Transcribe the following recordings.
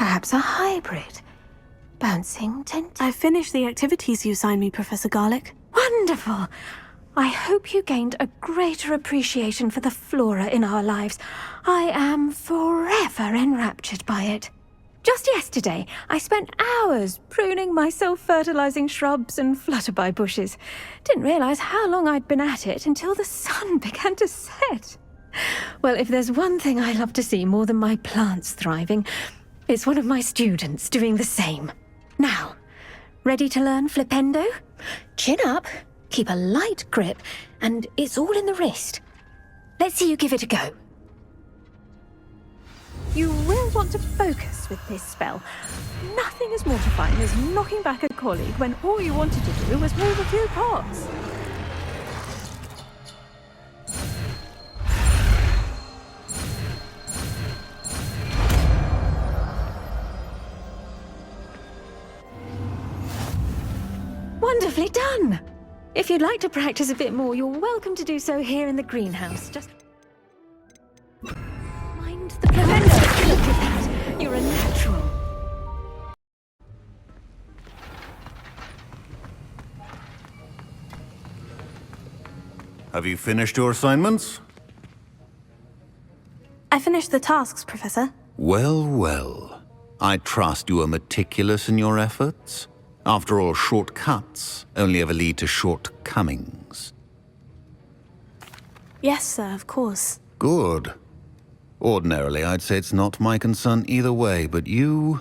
Perhaps a hybrid. Bouncing, tenting. I've finished the activities you assigned me, Professor Garlick. Wonderful! I hope you gained a greater appreciation for the flora in our lives. I am forever enraptured by it. Just yesterday, I spent hours pruning my self-fertilizing shrubs and flutterby bushes. Didn't realize how long I'd been at it until the sun began to set. Well, if there's one thing I love to see more than my plants thriving, it's one of my students doing the same. Now, ready to learn flipendo? Chin up, keep a light grip, and it's all in the wrist. Let's see you give it a go. You will want to focus with this spell. Nothing as mortifying as knocking back a colleague when all you wanted to do was move a few pots. Wonderfully done! If you'd like to practice a bit more, you're welcome to do so here in the greenhouse. Just mind the plants. Look at that! You're a natural. Have you finished your assignments? I finished the tasks, Professor. Well, well. I trust you are meticulous in your efforts. After all, shortcuts only ever lead to shortcomings. Yes, sir, of course. Good. Ordinarily, I'd say it's not my concern either way, but you...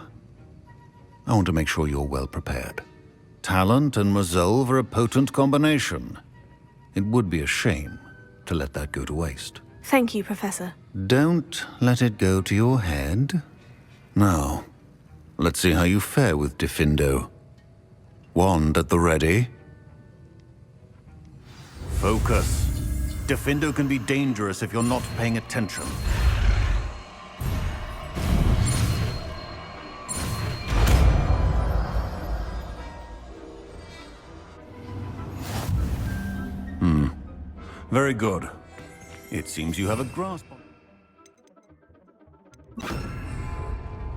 I want to make sure you're well prepared. Talent and resolve are a potent combination. It would be a shame to let that go to waste. Thank you, Professor. Don't let it go to your head. Now, let's see how you fare with Diffindo. Wand at the ready. Focus. Diffindo can be dangerous if you're not paying attention. Very good. It seems you have a grasp on...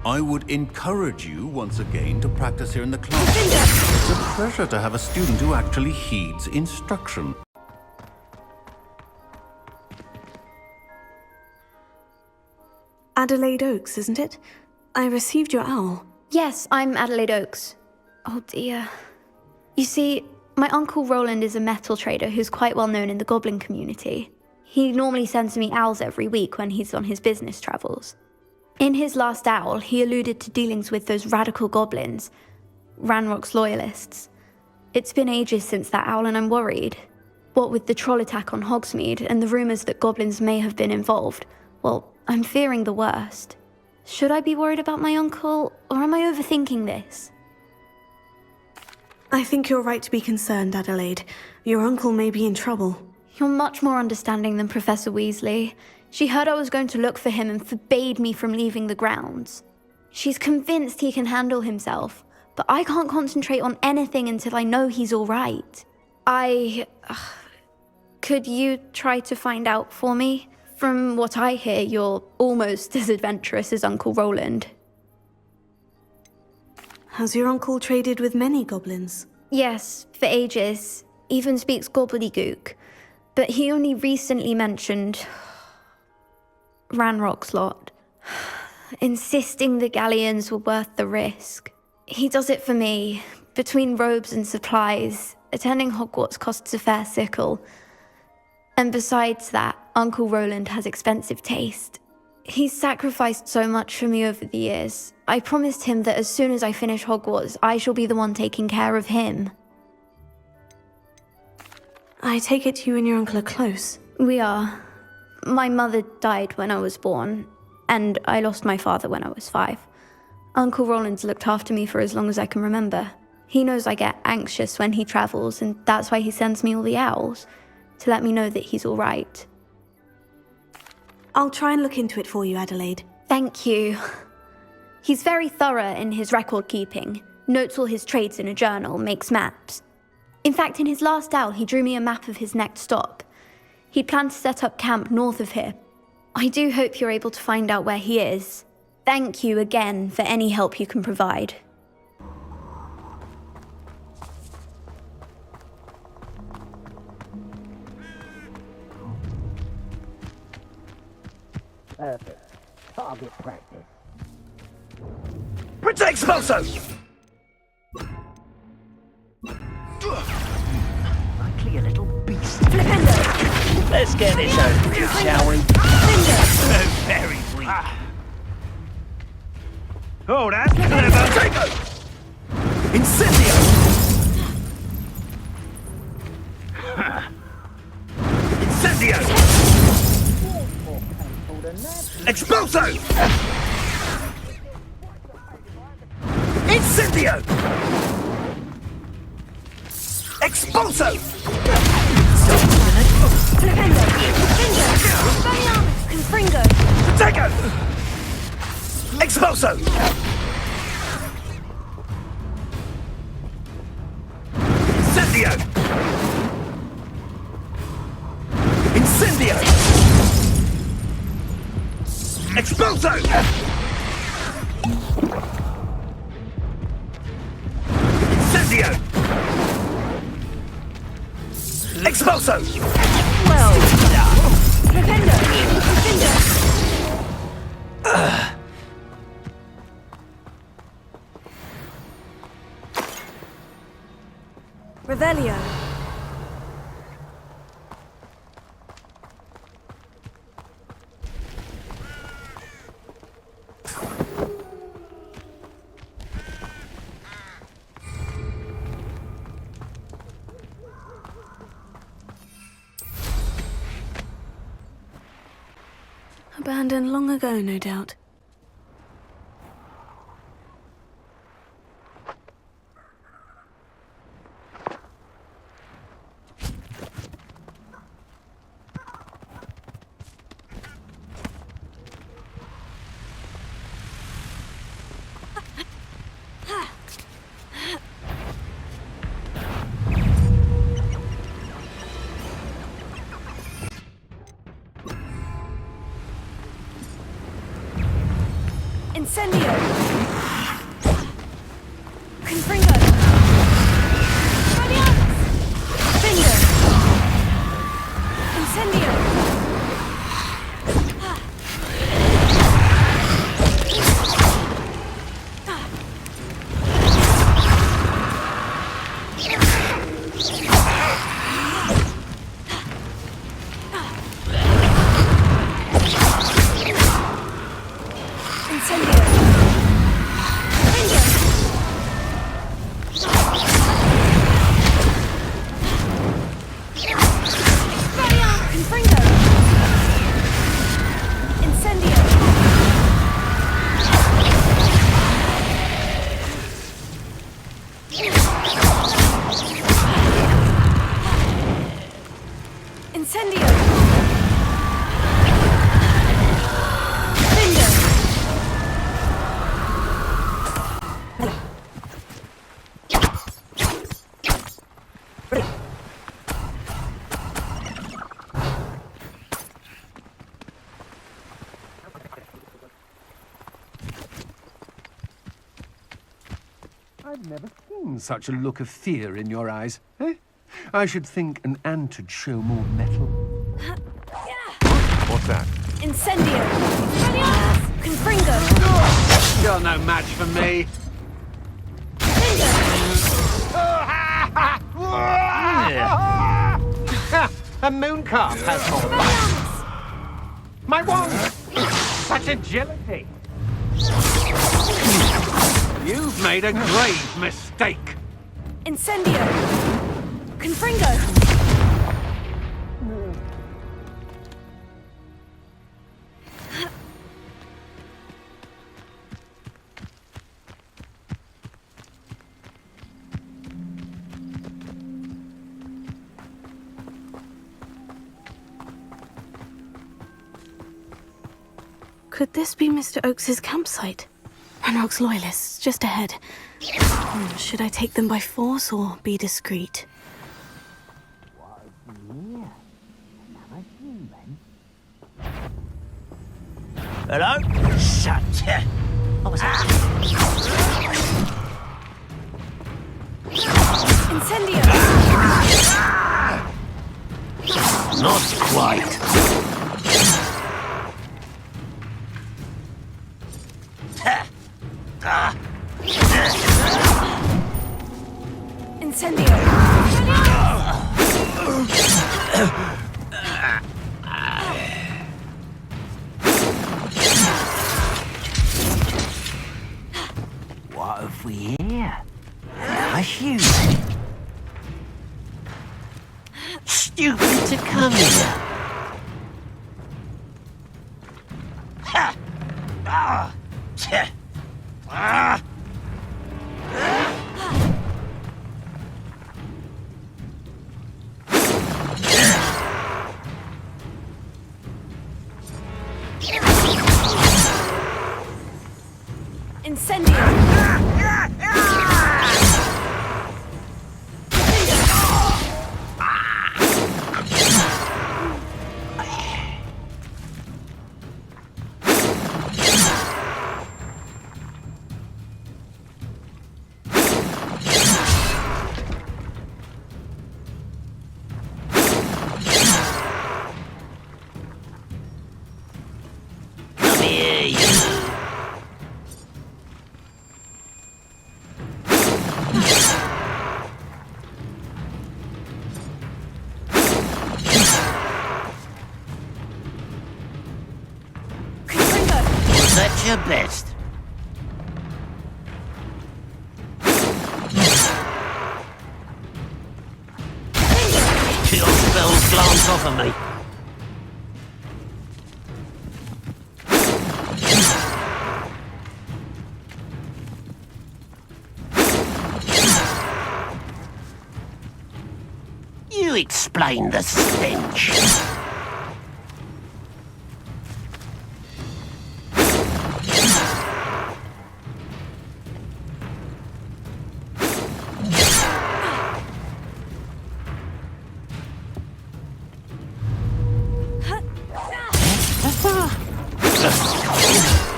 I would encourage you once again to practice here in the class. It's a pleasure to have a student who actually heeds instruction. Adelaide Oaks, isn't it? I received your owl. Yes, I'm Adelaide Oaks. Oh dear. You see, my uncle Roland is a metal trader who's quite well known in the goblin community. He normally sends me owls every week when he's on his business travels. In his last owl, he alluded to dealings with those radical goblins, Ranrock's loyalists. It's been ages since that owl and I'm worried. What with the troll attack on Hogsmeade and the rumours that goblins may have been involved, well, I'm fearing the worst. Should I be worried about my uncle, or am I overthinking this? I think you're right to be concerned, Adelaide. Your uncle may be in trouble. You're much more understanding than Professor Weasley. She heard I was going to look for him and forbade me from leaving the grounds. She's convinced he can handle himself, but I can't concentrate on anything until I know he's all right. Could you try to find out for me? From what I hear, you're almost as adventurous as Uncle Roland. Has your uncle traded with many goblins? Yes, for ages. Even speaks gobbledygook. But he only recently mentioned Ranrock's lot, insisting the galleons were worth the risk. He does it for me. Between robes and supplies, attending Hogwarts costs a fair sickle. And besides that, Uncle Roland has expensive taste. He's sacrificed so much for me over the years. I promised him that as soon as I finish Hogwarts, I shall be the one taking care of him. I take it you and your uncle are close. We are. My mother died when I was born, and I lost my father when I was 5. Uncle Roland's looked after me for as long as I can remember. He knows I get anxious when he travels, and that's why he sends me all the owls, to let me know that he's all right. I'll try and look into it for you, Adelaide. Thank you. He's very thorough in his record keeping, notes all his trades in a journal, makes maps. In fact, in his last owl, he drew me a map of his next stop. He planned to set up camp north of here. I do hope you're able to find out where he is. Thank you again for any help you can provide. Perfect. Target practice. Protect Sposo! Likely a little beast. Flipendo! Let's get this over with, shall we? Finger! Very weak. Oh, that's clever. Take Incendio! Incendio! Exploso! Incendio! Expulso! Flipendo! Finger! Expelliarmus! Confringo! Protego! Expulso! Incendio! Incendio! Expulso! Incendio! Expulso! Well done! Flipendo! Finger! Revelio! Abandoned long ago, no doubt. Incendio! Confringo! Expelliarmus! Finger! Incendio! Incendio! Finger! Expelliarmus! Confringo! Incendio! Incendio! Finger! I've never seen such a look of fear in your eyes. Eh? I should think an ant would show more mettle. What's that? Incendio! Expelliarmus! Confringo! You're no match for me. Finger! A mooncalf has more bite. My wand! Such agility! You've made a grave mistake. Incendio! Confringo! Could this be Mr. Oakes's campsite? Ranrock's loyalists, just ahead. Should I take them by force or be discreet? Hello? Shut I was Incendio! Not quite. Incendio! What have we here? Another human. Stupid to come here. Ha! Ah! Tch! Ah! Incendio! Come here, you. Was that your best? Your spells glance off of me. You explain the stench.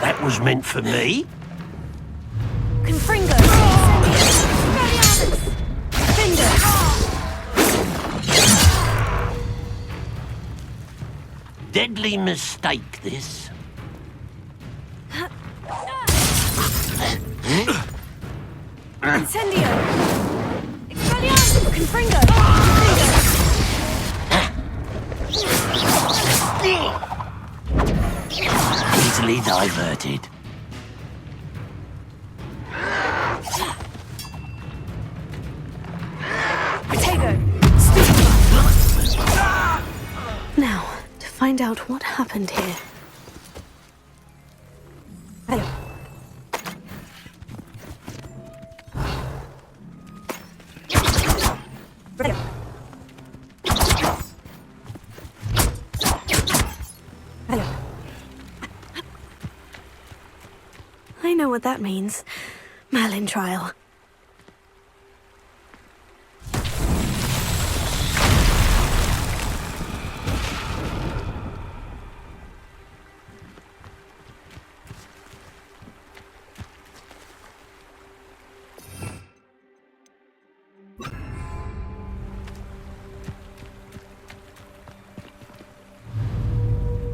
That was meant for me. Confringo! Finger! Deadly mistake, this. Incendio! Expelliarmus! Confringo! Easily diverted. Potato! Now, to find out what happened here. I know what that means. Merlin trial.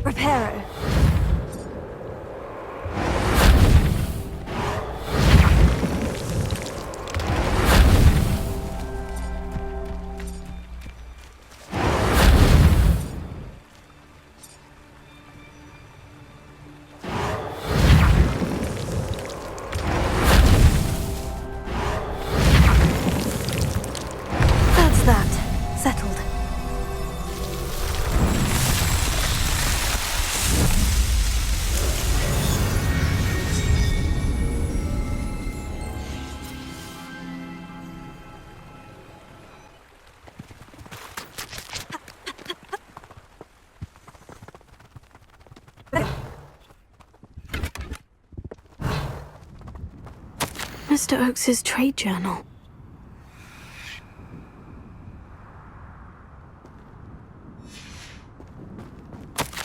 Reparo. That's that. Settled. Mr. Oakes's trade journal.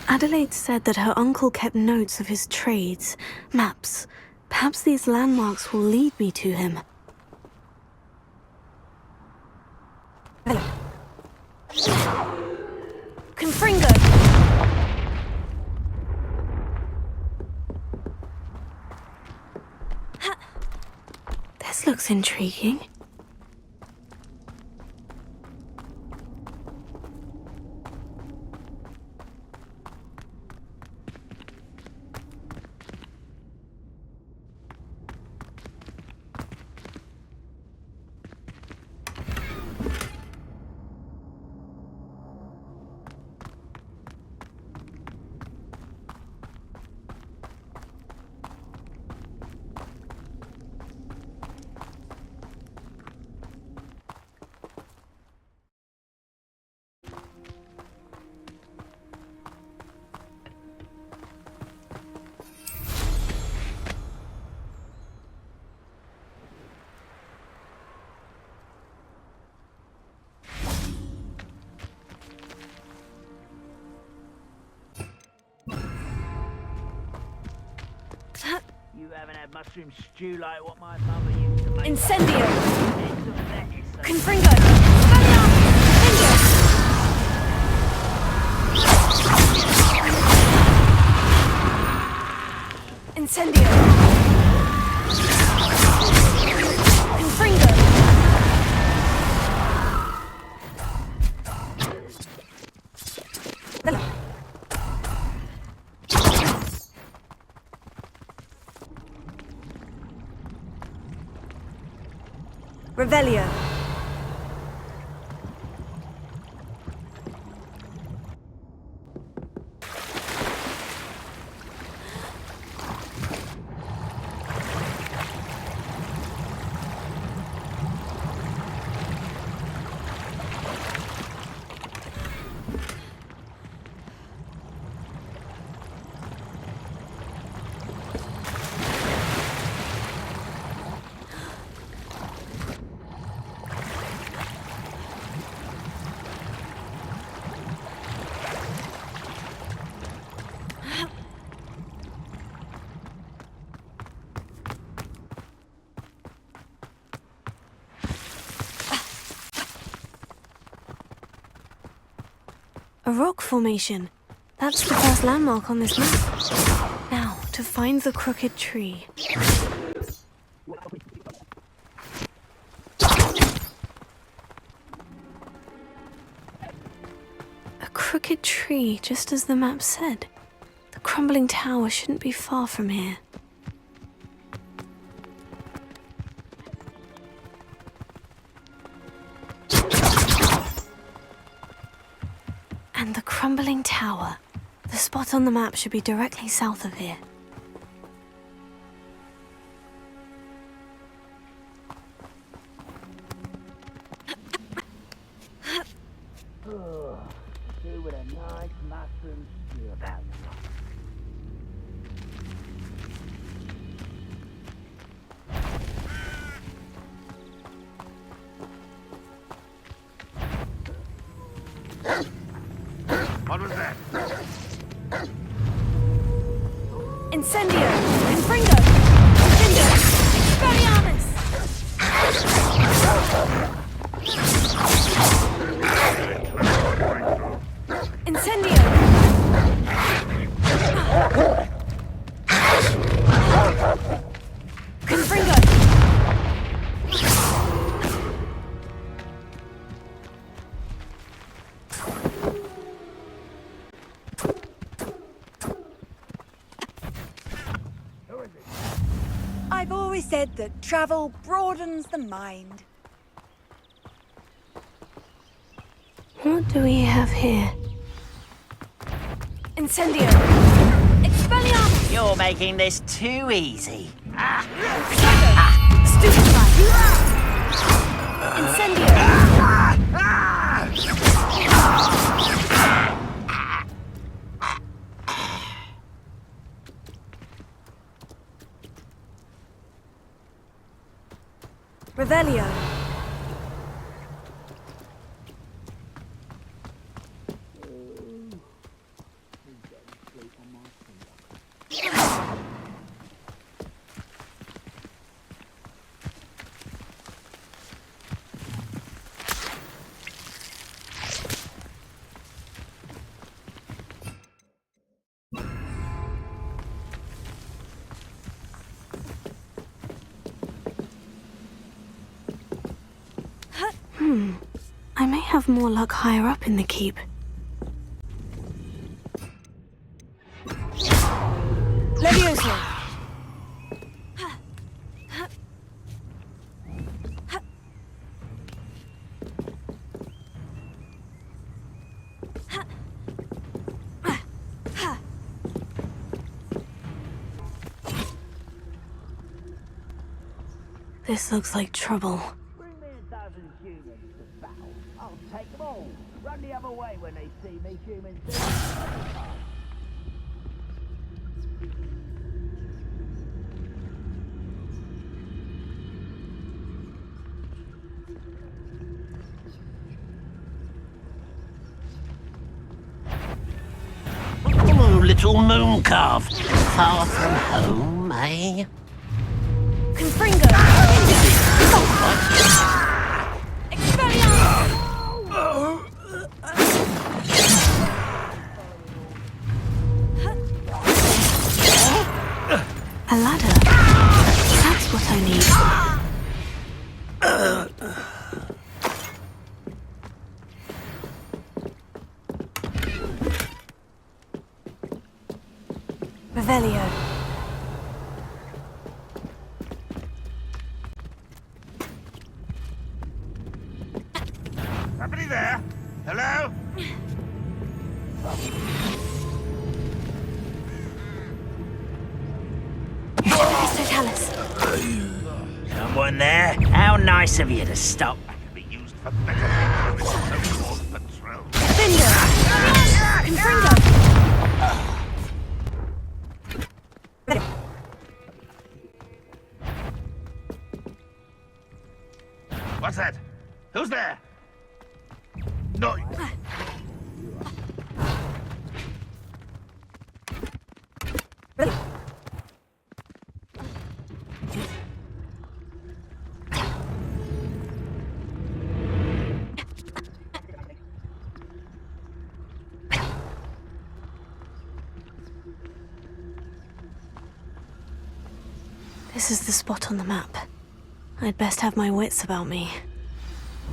Adelaide said that her uncle kept notes of his trades, maps, Perhaps these landmarks will lead me to him. Confringo! This looks intriguing. You haven't had mushroom stew like what my mother used to make. Incendio! It's a lettuce. Confringo! Incendio! Confringo! Revelio. A rock formation. That's the first landmark on this map. Now, to find the crooked tree. A crooked tree, just as the map said. The crumbling tower shouldn't be far from here. And the crumbling tower. The spot on the map should be directly south of here. Stew with a nice mushroom stew about that. What was that? Incendio! Confringo! Incendio! Expelliarmus! Incendio! Confringo! I've always said that travel broadens the mind. What do we have here? Incendio! Expelliarmus! You're making this too easy. Stupefy! Incendio! Revelio. I may have more luck higher up in the keep. Levioso! This looks like trouble. Bring me a dozen humans to battle. I'll take them all. Run the other way when they see me, humans. Oh, little moon calf. Far from home, eh? Confringo! Expelliarmus! A ladder. That's what I need. Revelio. Somebody there? Hello? Mr. Tallis. Someone there? How nice of you to stop. Can be used for better than this so-called patrol. Finger! Confringo! What's that? Who's there? No. This is the spot on the map. I'd best have my wits about me.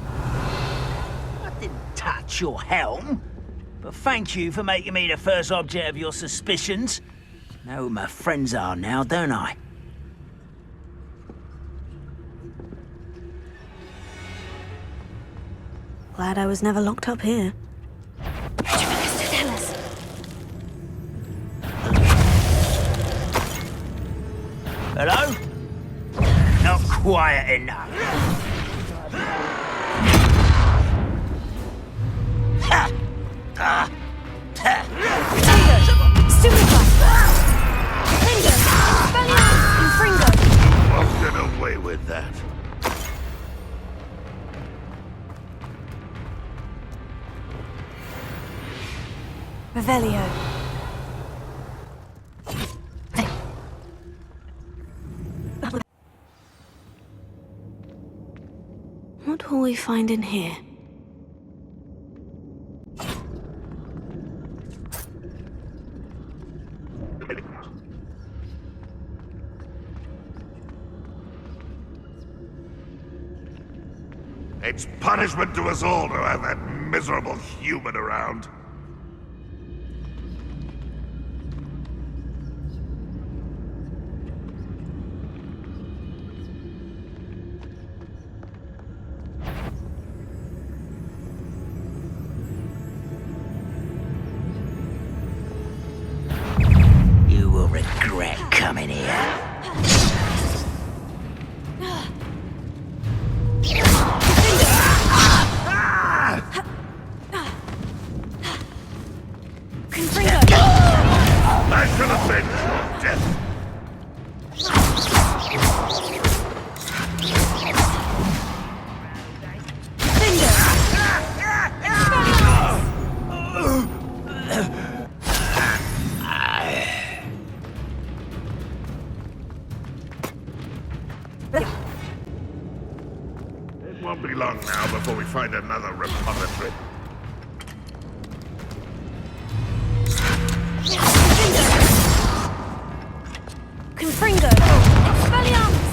I didn't touch your helm. But thank you for making me the first object of your suspicions. Know who my friends are now, don't I? Glad I was never locked up here. Mr. Tallis. Hello? Not quiet enough. Ha! Ah! Ha! Stupefy! Finger! Expelliarmus! Confringo! Won't get away with that. Revelio. What will we find in here? It's punishment to us all to have that miserable human around. You will regret coming here. I should have been your death. It won't be long now before we find another repository. Confringo! Expelliarmus!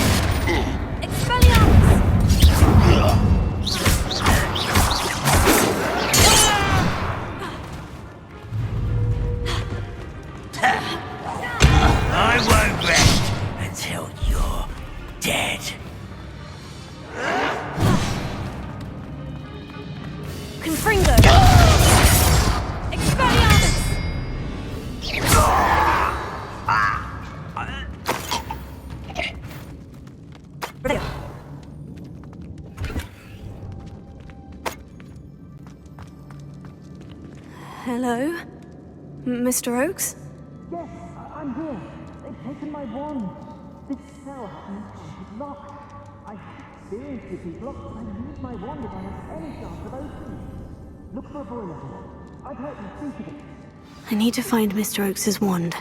dead. Confringo! Expelliarmus! Hello? Mr. Oakes? Yes, I'm here. They've taken my wand. This cell is locked. I seriously keep locked. I use my wand if I have any chance of opening. Look for a boiler here. I've heard you speak of it. I need to find Mr. Oakes's wand.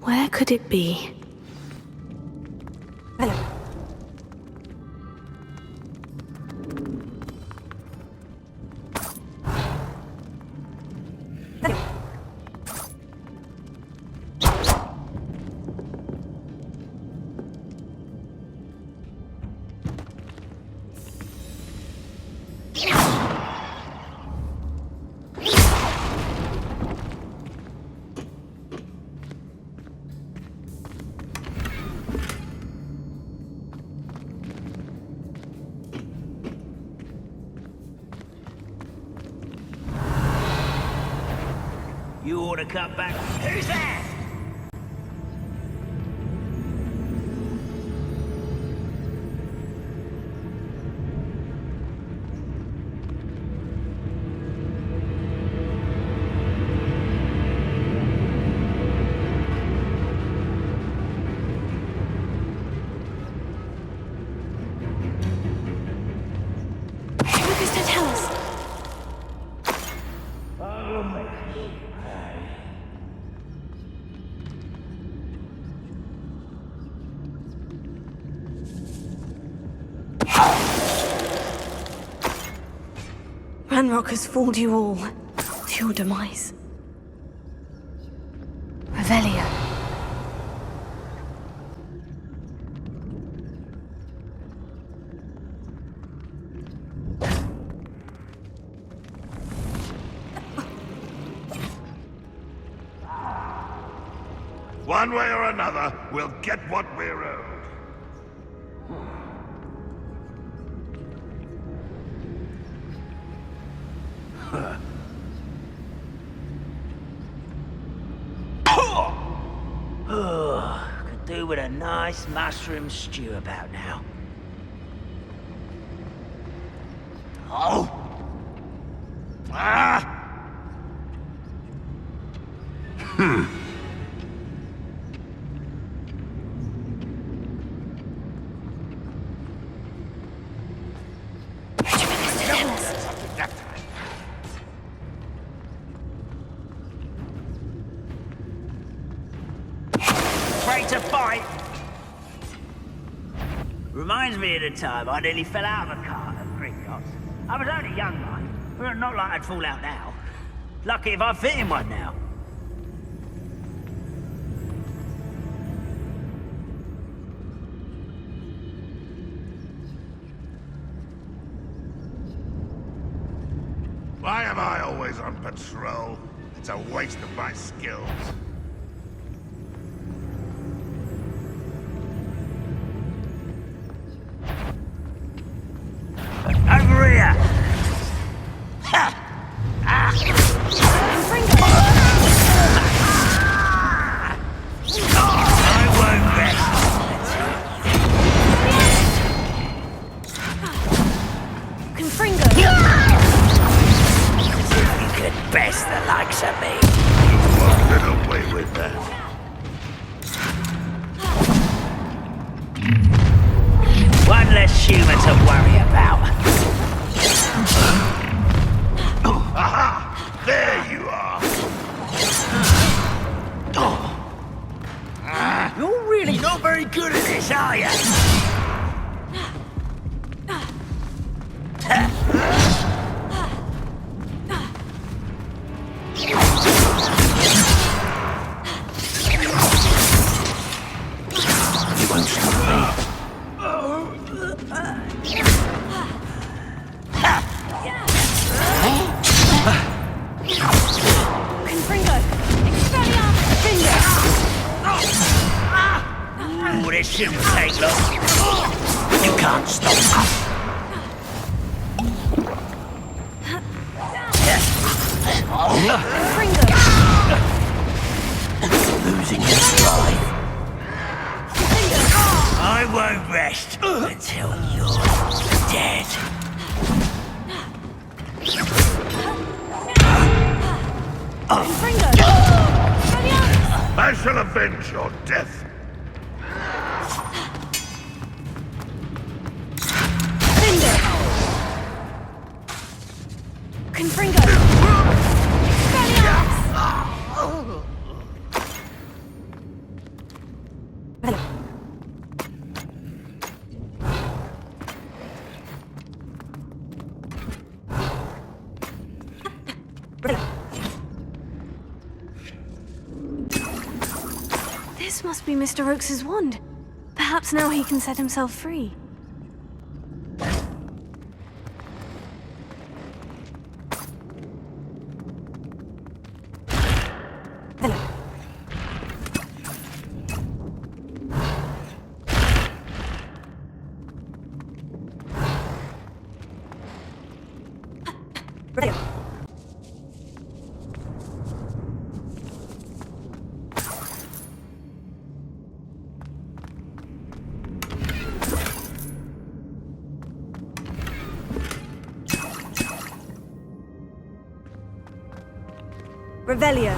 Where could it be? Hello. You ought to cut back. Who's that? Lucas, to tell us. Ranrock has fooled you all to your demise. Revelio. One way or another, we'll get what we're owed. Could do with a nice mushroom stew about now. Oh! Ah! To fight. Reminds me of the time I nearly fell out of a cart at Gringotts. I was only young, mind, but not like I'd fall out now. Lucky if I fit in one now. Why am I always on patrol? It's a waste of my skills. Over here! Ha! Ah! I won't rest. Confringo! You could best the likes of me. You won't get away with that. One less human to worry about. Aha! There you are! You're really not very good at this, are you? You won't stop me. Confringo! Expelliarmus! This shouldn't take long. You can't stop me. Losing your stride. I won't rest until you're dead. I shall avenge your death. This must be Mr. Oakes's wand. Perhaps now he can set himself free. Revelio.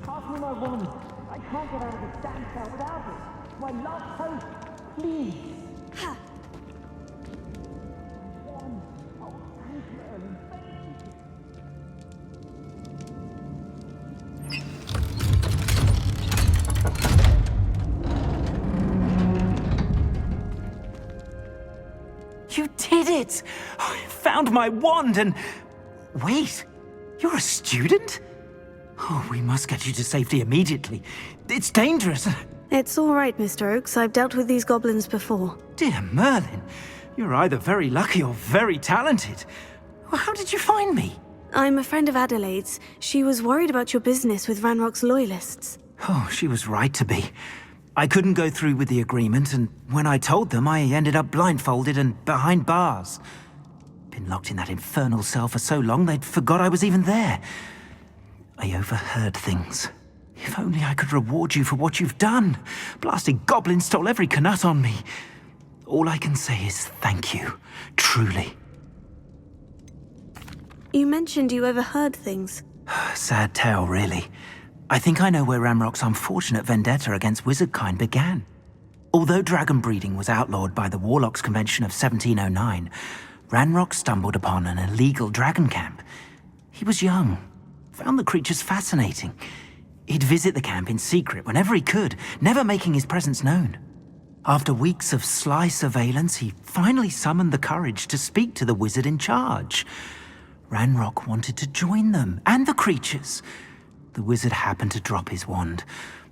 Pass me my wand. I can't get out of this damn cell without it. My last hope, please. Wand. Oh, thank you, Roland. Thank You did it! I found my wand and... Wait, you're a student? Oh, we must get you to safety immediately. It's dangerous. It's all right, Mr. Oakes. I've dealt with these goblins before. Dear Merlin, you're either very lucky or very talented. Well, how did you find me? I'm a friend of Adelaide's. She was worried about your business with Ranrock's loyalists. Oh, she was right to be. I couldn't go through with the agreement, and when I told them, I ended up blindfolded and behind bars. Been locked in that infernal cell for so long, they'd forgot I was even there. I overheard things. If only I could reward you for what you've done. Blasted goblins stole every canut on me. All I can say is thank you, truly. You mentioned you overheard things. Sad tale, really. I think I know where Ranrock's unfortunate vendetta against wizardkind began. Although dragon breeding was outlawed by the Warlocks Convention of 1709, Ranrock stumbled upon an illegal dragon camp. He was young, found the creatures fascinating. He'd visit the camp in secret whenever he could, never making his presence known. After weeks of sly surveillance, he finally summoned the courage to speak to the wizard in charge. Ranrock wanted to join them, and the creatures. The wizard happened to drop his wand.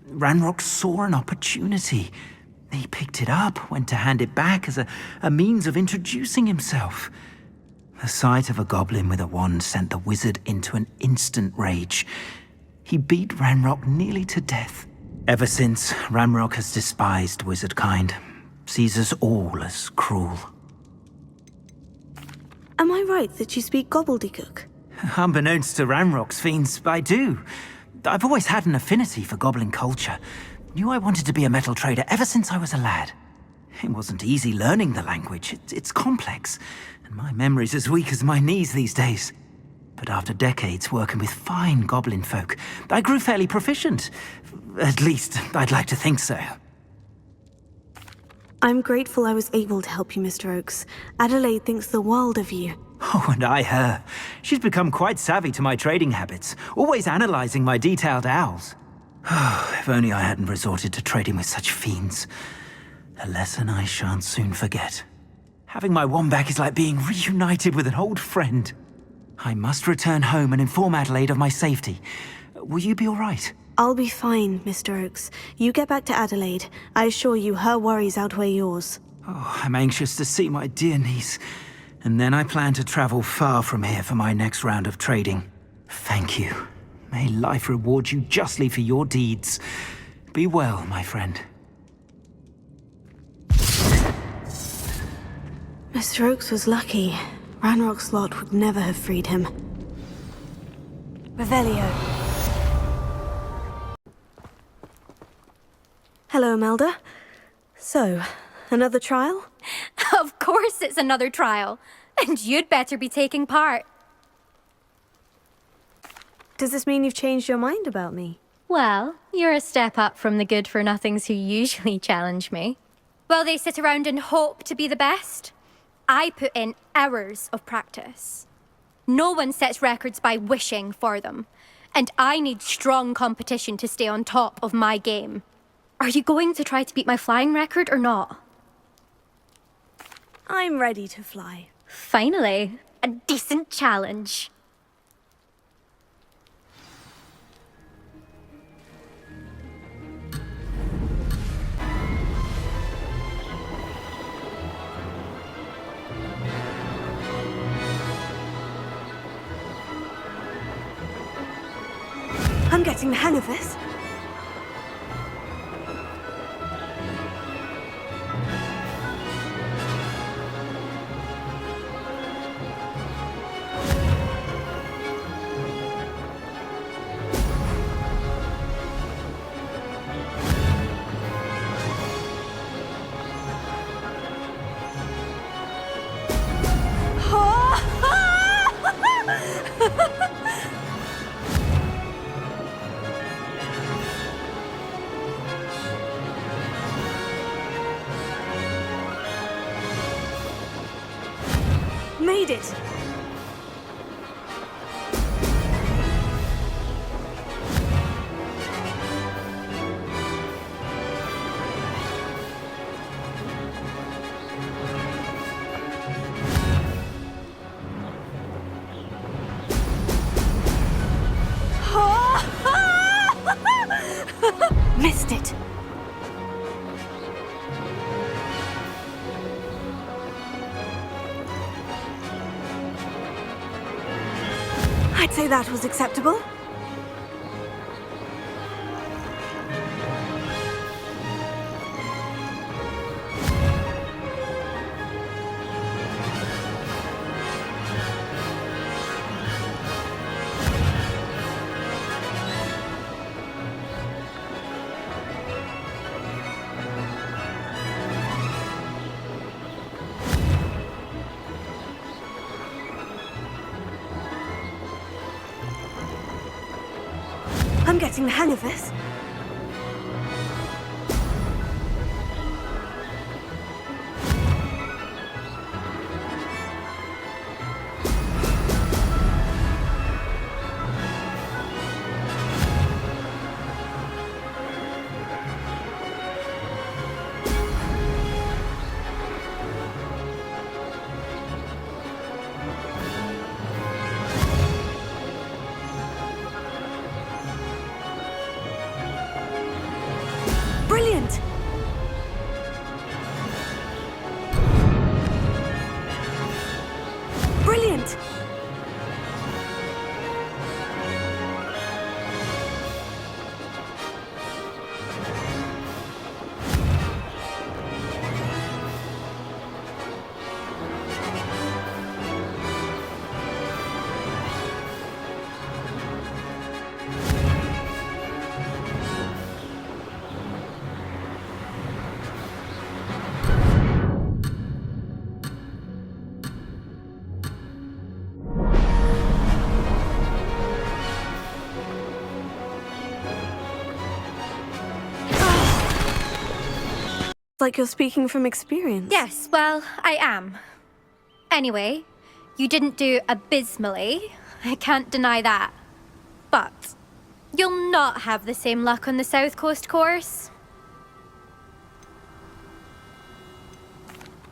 Ranrock saw an opportunity. He picked it up, went to hand it back as a means of introducing himself. The sight of a goblin with a wand sent the wizard into an instant rage. He beat Ranrock nearly to death. Ever since, Ranrock has despised wizardkind, sees us all as cruel. Am I right that you speak gobbledygook? Unbeknownst to Ranrock's fiends, I do. I've always had an affinity for goblin culture. Knew I wanted to be a metal trader ever since I was a lad. It wasn't easy learning the language. It's complex, and my memory's as weak as my knees these days. But after decades working with fine goblin folk, I grew fairly proficient. At least, I'd like to think so. I'm grateful I was able to help you, Mr. Oakes. Adelaide thinks the world of you. Oh, and I her. She's become quite savvy to my trading habits, always analyzing my detailed owls. If only I hadn't resorted to trading with such fiends. A lesson I shan't soon forget. Having my wand back is like being reunited with an old friend. I must return home and inform Adelaide of my safety. Will you be all right? I'll be fine, Mr. Oakes. You get back to Adelaide. I assure you, her worries outweigh yours. Oh, I'm anxious to see my dear niece. And then I plan to travel far from here for my next round of trading. Thank you. May life reward you justly for your deeds. Be well, my friend. Mr. Oakes was lucky. Ranrock's lot would never have freed him. Revelio. Hello, Imelda. So, another trial? Of course it's another trial. And you'd better be taking part. Does this mean you've changed your mind about me? Well, you're a step up from the good-for-nothings who usually challenge me. Well, they sit around and hope to be the best. I put in hours of practice. No one sets records by wishing for them. And I need strong competition to stay on top of my game. Are you going to try to beat my flying record or not? I'm ready to fly. Finally, a decent challenge. I'm getting the hang of this. Made it! Missed it! I'd say that was acceptable. I'm getting the hang of this. Brilliant! Brilliant! Like you're speaking from experience. Yes, well, I am. Anyway, you didn't do abysmally. I can't deny that. But you'll not have the same luck on the South Coast course.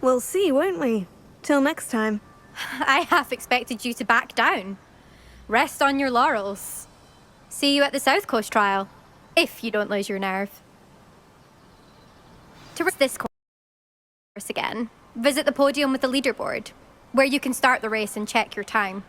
We'll see, won't we? Till next time. I half expected you to back down. Rest on your laurels. See you at the South Coast trial, if you don't lose your nerve. To race this course again, visit the podium with the leaderboard, where you can start the race and check your time.